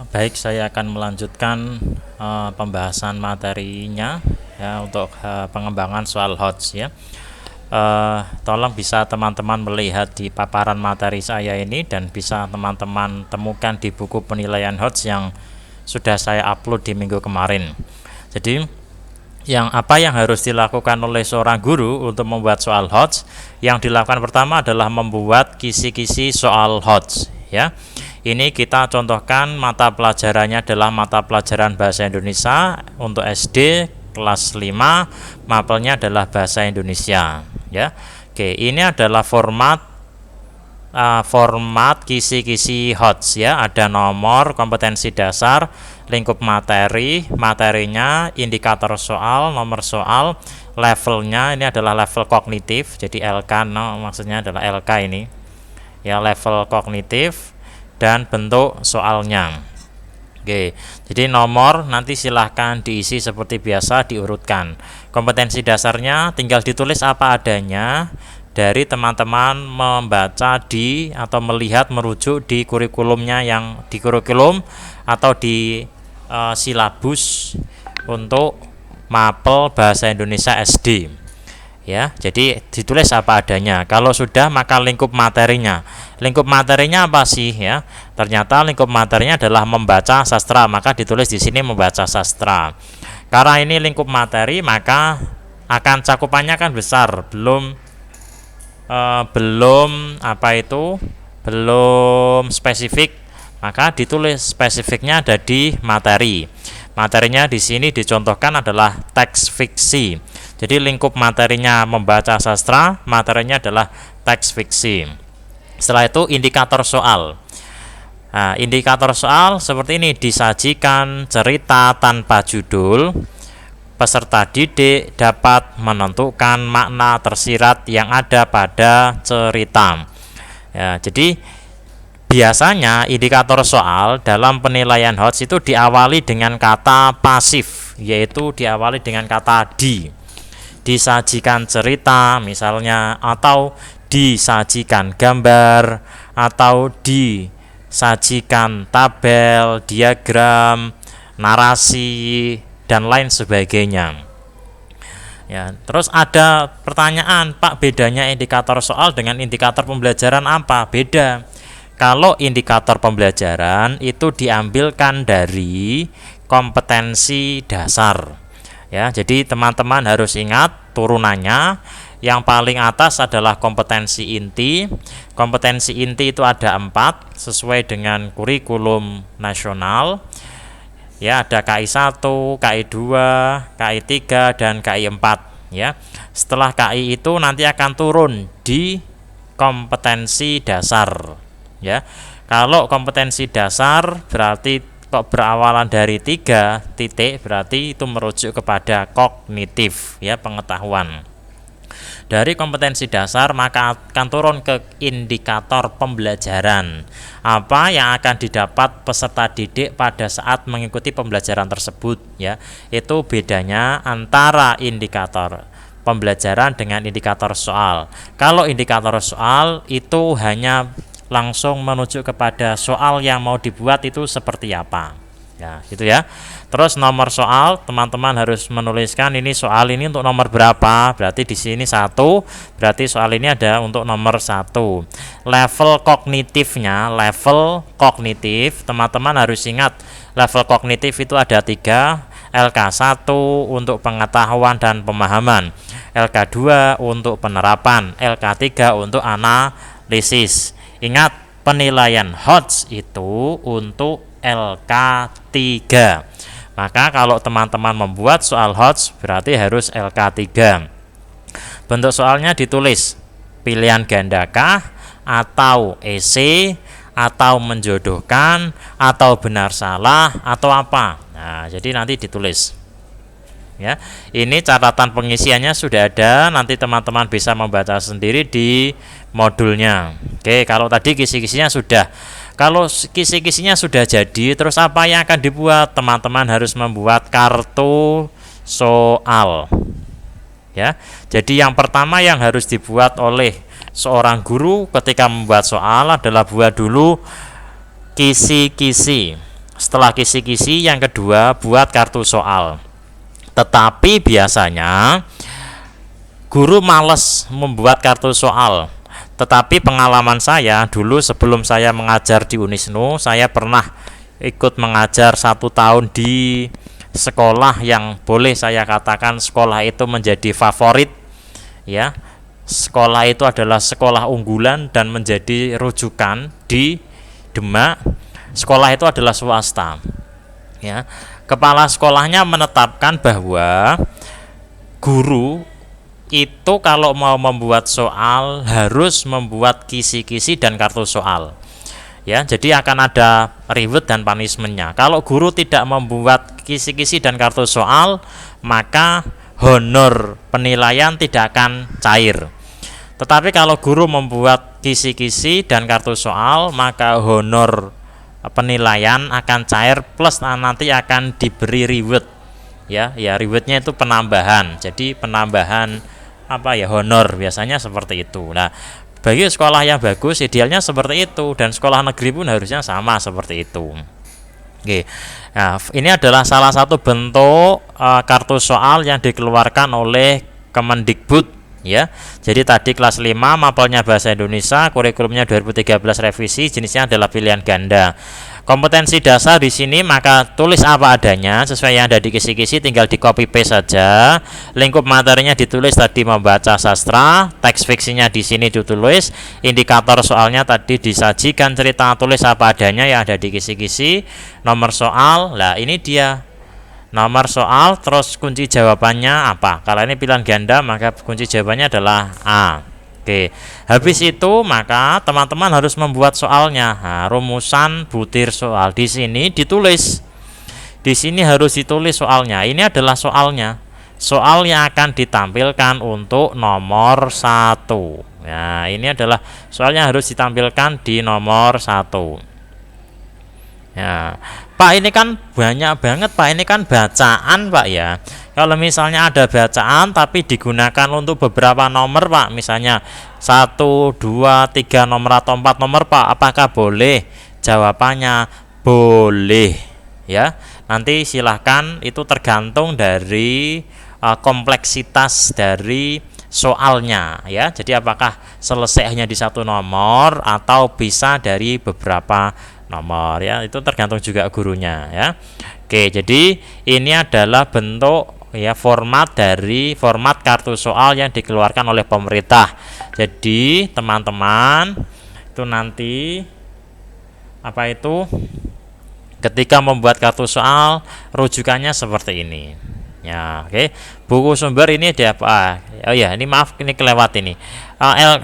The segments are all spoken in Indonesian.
Baik, saya akan melanjutkan pembahasan materinya ya untuk pengembangan soal HOTS ya. Tolong bisa teman-teman melihat di paparan materi saya ini dan bisa teman-teman temukan di buku penilaian HOTS yang sudah saya upload di minggu kemarin. Jadi apa yang harus dilakukan oleh seorang guru untuk membuat soal HOTS? Yang dilakukan pertama adalah membuat kisi-kisi soal HOTS ya. Ini kita contohkan mata pelajarannya adalah mata pelajaran bahasa Indonesia untuk SD kelas 5, mapelnya adalah bahasa Indonesia ya. Oke, ini adalah format kisi-kisi HOTS ya. Ada nomor, kompetensi dasar, lingkup materi, materinya, indikator soal, nomor soal, levelnya ini adalah level kognitif. Jadi LK maksudnya adalah LK ini. Ya, level kognitif dan bentuk soalnya. Oke, jadi nomor nanti silahkan diisi seperti biasa, diurutkan. Kompetensi dasarnya tinggal ditulis apa adanya dari teman-teman membaca di atau melihat merujuk di kurikulumnya yang di kurikulum atau di silabus untuk mapel bahasa Indonesia SD. Ya, jadi ditulis apa adanya. Kalau sudah, maka lingkup materinya. Lingkup materinya apa sih ya? Ternyata lingkup materinya adalah membaca sastra, maka ditulis di sini membaca sastra. Karena ini lingkup materi, maka akan cakupannya kan besar, belum spesifik, maka ditulis spesifiknya ada di materi. Materinya di sini dicontohkan adalah teks fiksi. Jadi lingkup materinya membaca sastra, materinya adalah teks fiksi. Setelah itu indikator soal. Nah, indikator soal seperti ini, disajikan cerita tanpa judul. Peserta didik dapat menentukan makna tersirat yang ada pada cerita. Ya, jadi biasanya indikator soal dalam penilaian HOTS itu diawali dengan kata pasif, yaitu diawali dengan kata di. Disajikan cerita misalnya, atau disajikan gambar, atau disajikan tabel, diagram, narasi, dan lain sebagainya. Ya, terus ada pertanyaan, Pak, bedanya indikator soal dengan indikator pembelajaran apa? Beda. Kalau indikator pembelajaran itu diambilkan dari kompetensi dasar. Ya, jadi teman-teman harus ingat turunannya. Yang paling atas adalah kompetensi inti. Kompetensi inti itu ada 4 sesuai dengan kurikulum nasional. Ya, ada KI 1, KI 2, KI 3 dan KI 4 ya. Setelah KI itu nanti akan turun di kompetensi dasar ya. Kalau kompetensi dasar berarti kok berawalan dari 3 titik, berarti itu merujuk kepada kognitif ya, pengetahuan. Dari kompetensi dasar maka akan turun ke indikator pembelajaran. Apa yang akan didapat peserta didik pada saat mengikuti pembelajaran tersebut ya. Itu bedanya antara indikator pembelajaran dengan indikator soal. Kalau indikator soal itu hanya langsung menuju kepada soal yang mau dibuat itu seperti apa ya, gitu ya. Terus nomor soal, teman-teman harus menuliskan ini soal ini untuk nomor berapa. Berarti di sini 1, berarti soal ini ada untuk nomor 1. Level kognitifnya, level kognitif, teman-teman harus ingat level kognitif itu ada 3. LK1 untuk pengetahuan dan pemahaman, LK2 untuk penerapan, LK3 untuk analisis. Ingat, penilaian HOTS itu untuk LK3. Maka kalau teman-teman membuat soal HOTS berarti harus LK3. Bentuk soalnya ditulis pilihan gandakah, atau esai, atau menjodohkan, atau benar salah, atau apa. Nah, jadi nanti ditulis. Ya, ini catatan pengisiannya sudah ada, nanti teman-teman bisa membaca sendiri di modulnya. Oke, kalau tadi kisi-kisinya sudah. Kalau kisi-kisinya sudah jadi, terus apa yang akan dibuat? Teman-teman harus membuat kartu soal. Ya, jadi yang pertama yang harus dibuat oleh seorang guru ketika membuat soal adalah buat dulu kisi-kisi setelah kisi-kisi, yang kedua buat kartu soal. Tetapi biasanya guru males membuat kartu soal. Tetapi pengalaman saya dulu sebelum saya mengajar di Unisnu, saya pernah ikut mengajar 1 tahun di sekolah yang boleh saya katakan sekolah itu menjadi favorit, ya. Sekolah itu adalah sekolah unggulan dan menjadi rujukan di Demak. Sekolah itu adalah swasta, ya. Kepala sekolahnya menetapkan bahwa guru itu kalau mau membuat soal harus membuat kisi-kisi dan kartu soal, ya. Jadi akan ada reward dan punishmentnya. Kalau guru tidak membuat kisi-kisi dan kartu soal, maka honor penilaian tidak akan cair. Tetapi kalau guru membuat kisi-kisi dan kartu soal, maka honor penilaian akan cair plus nanti akan diberi reward, ya. Rewardnya itu penambahan. Jadi penambahan honor biasanya seperti itu. Nah, bagi sekolah yang bagus idealnya seperti itu, dan sekolah negeri pun harusnya sama seperti itu. Oke. Nah, ini adalah salah satu bentuk kartu soal yang dikeluarkan oleh Kemendikbud, ya. Jadi tadi kelas 5 mapelnya bahasa Indonesia, kurikulumnya 2013 revisi, jenisnya adalah pilihan ganda. Kompetensi dasar di sini maka tulis apa adanya sesuai yang ada di kisi-kisi, tinggal di copy paste saja. Lingkup materinya ditulis tadi membaca sastra, teks fiksinya di sini ditulis, indikator soalnya tadi disajikan cerita, tulis apa adanya yang ada di kisi-kisi. Nomor soal, lah ini dia nomor soal, terus kunci jawabannya apa. Kalau ini pilihan ganda maka kunci jawabannya adalah A. Oke, habis itu maka teman-teman harus membuat soalnya. Nah, rumusan butir soal di sini ditulis. Di sini harus ditulis soalnya. Ini adalah soalnya. Soal yang akan ditampilkan untuk nomor 1. Nah, ini adalah soalnya harus ditampilkan di nomor 1. Ya, Pak, ini kan banyak banget Pak, ini kan bacaan Pak, ya. Kalau misalnya ada bacaan tapi digunakan untuk beberapa nomor Pak, misalnya 1, 2, 3 nomor atau 4 nomor Pak, apakah boleh? Jawabannya boleh, ya. Nanti silahkan, itu tergantung dari kompleksitas dari soalnya, ya. Jadi apakah selesai hanya di 1 nomor atau bisa dari beberapa nomor, ya. Itu tergantung juga gurunya, ya. Oke, jadi ini adalah bentuk, ya, format kartu soal yang dikeluarkan oleh pemerintah. Jadi teman-teman itu nanti ketika membuat kartu soal rujukannya seperti ini, ya. Oke, buku sumber ini ada apa? Oh ya, ini maaf, ini kelewat ini.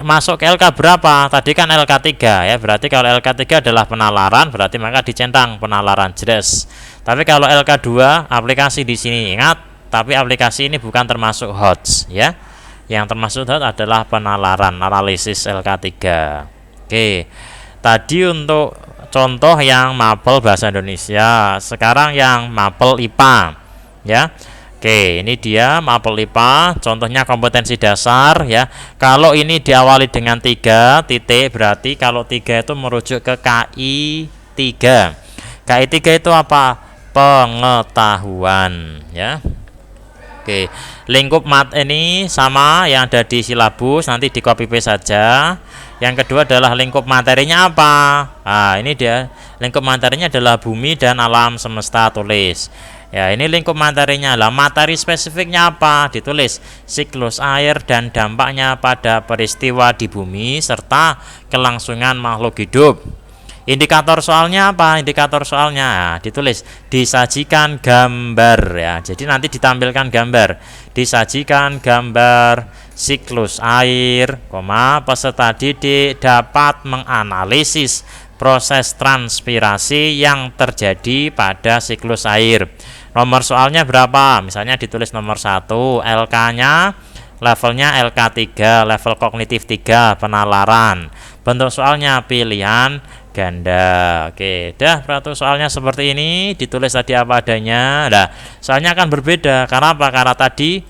Masuk ke LK berapa? Tadi kan LK3, ya. Berarti kalau LK3 adalah penalaran, berarti maka dicentang penalaran jelas. Tapi kalau LK2 aplikasi di sini, ingat, tapi aplikasi ini bukan termasuk HOTS, ya. Yang termasuk HOTS adalah penalaran, analisis LK3. Oke. Tadi untuk contoh yang mapel bahasa Indonesia, sekarang yang mapel IPA, ya. Oke, ini dia mapel IPA, contohnya kompetensi dasar, ya. Kalau ini diawali dengan 3 titik, berarti kalau 3 itu merujuk ke KI 3. KI 3 itu apa? Pengetahuan, ya. Oke, lingkup mat ini sama yang ada di silabus, nanti di copy paste saja. Yang kedua adalah lingkup materinya apa? Nah, ini dia lingkup materinya adalah bumi dan alam semesta, tulis. Ya, ini lingkup materinya. Lah, materi spesifiknya apa? Ditulis siklus air dan dampaknya pada peristiwa di bumi serta kelangsungan makhluk hidup. Indikator soalnya apa? Indikator soalnya, nah, ditulis disajikan gambar, ya. Jadi nanti ditampilkan gambar. Disajikan gambar siklus air, peserta didik dapat menganalisis proses transpirasi yang terjadi pada siklus air. Nomor soalnya berapa? Misalnya ditulis nomor 1, LK-nya levelnya LK3, level kognitif 3, penalaran. Bentuk soalnya pilihan ganda. Oke, dah, peratu soalnya seperti ini, ditulis tadi apa adanya. Nah, soalnya akan berbeda. Karena apa? Karena tadi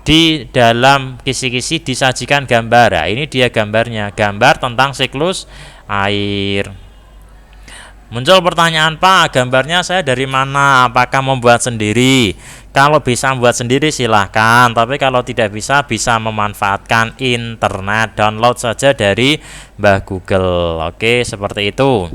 di dalam kisi-kisi disajikan gambar. Nah, ini dia gambarnya, gambar tentang siklus air. Muncul pertanyaan, Pak, gambarnya saya dari mana? Apakah membuat sendiri? Kalau bisa membuat sendiri silahkan, tapi kalau tidak bisa, bisa memanfaatkan internet. Download saja dari Mbah Google. Oke, seperti itu.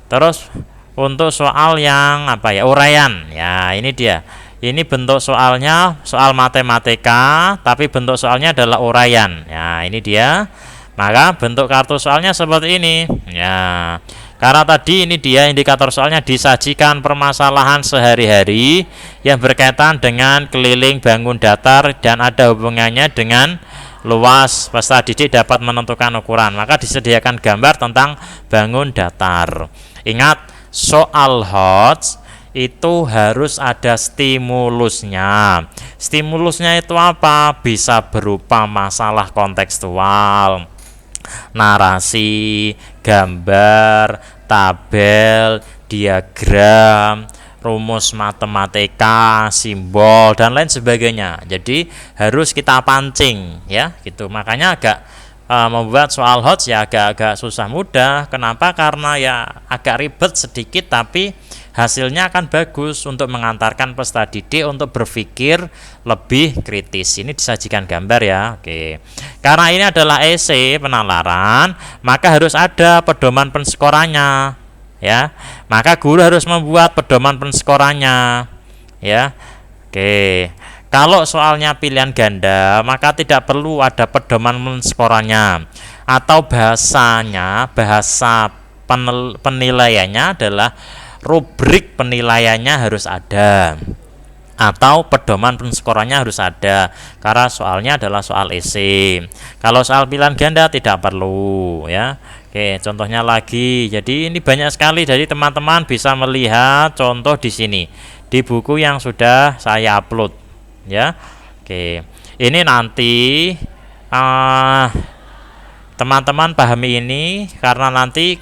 Terus untuk soal yang apa ya, uraian. Ya, ini dia. Ini bentuk soalnya soal matematika, tapi bentuk soalnya adalah uraian. Ya, ini dia. Maka bentuk kartu soalnya seperti ini. Ya. Karena tadi ini dia indikator soalnya disajikan permasalahan sehari-hari yang berkaitan dengan keliling bangun datar dan ada hubungannya dengan luas. Peserta didik dapat menentukan ukuran. Maka disediakan gambar tentang bangun datar. Ingat, soal HOTS itu harus ada stimulusnya. Stimulusnya itu apa? Bisa berupa masalah kontekstual, narasi, gambar, tabel, diagram, rumus matematika, simbol dan lain sebagainya. Jadi harus kita pancing ya, gitu. Makanya agak membuat soal HOTS ya agak susah mudah. Kenapa? Karena ya agak ribet sedikit, tapi hasilnya akan bagus untuk mengantarkan peserta didik untuk berpikir lebih kritis. Ini disajikan gambar ya. Oke. Karena ini adalah esai penalaran, maka harus ada pedoman penskorannya ya. Maka guru harus membuat pedoman penskorannya ya. Oke. Kalau soalnya pilihan ganda, maka tidak perlu ada pedoman penskorannya. Atau bahasa penilaiannya adalah rubrik penilaiannya harus ada, atau pedoman penskorannya harus ada, karena soalnya adalah soal esai. Kalau soal pilihan ganda tidak perlu ya. Oke, contohnya lagi. Jadi ini banyak sekali, jadi teman-teman bisa melihat contoh di sini di buku yang sudah saya upload ya. Oke, ini nanti teman-teman pahami ini, karena nanti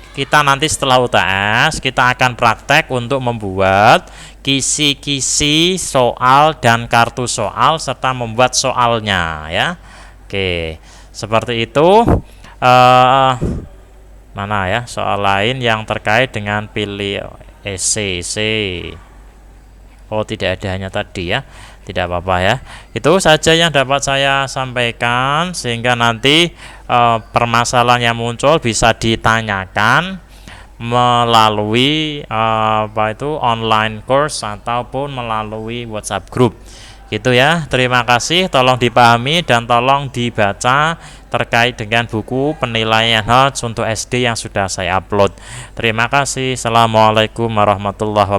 setelah UTS kita akan praktek untuk membuat kisi-kisi soal dan kartu soal serta membuat soalnya ya. Oke, seperti itu. Mana ya soal lain yang terkait dengan pilih esai. Oh, tidak ada, hanya tadi ya. Tidak apa-apa ya. Itu saja yang dapat saya sampaikan, sehingga nanti permasalahan yang muncul bisa ditanyakan melalui online course ataupun melalui WhatsApp group. Gitu ya. Terima kasih, tolong dipahami dan tolong dibaca terkait dengan buku penilaian HOTS untuk SD yang sudah saya upload. Terima kasih. Assalamualaikum warahmatullahi wabarakatuh.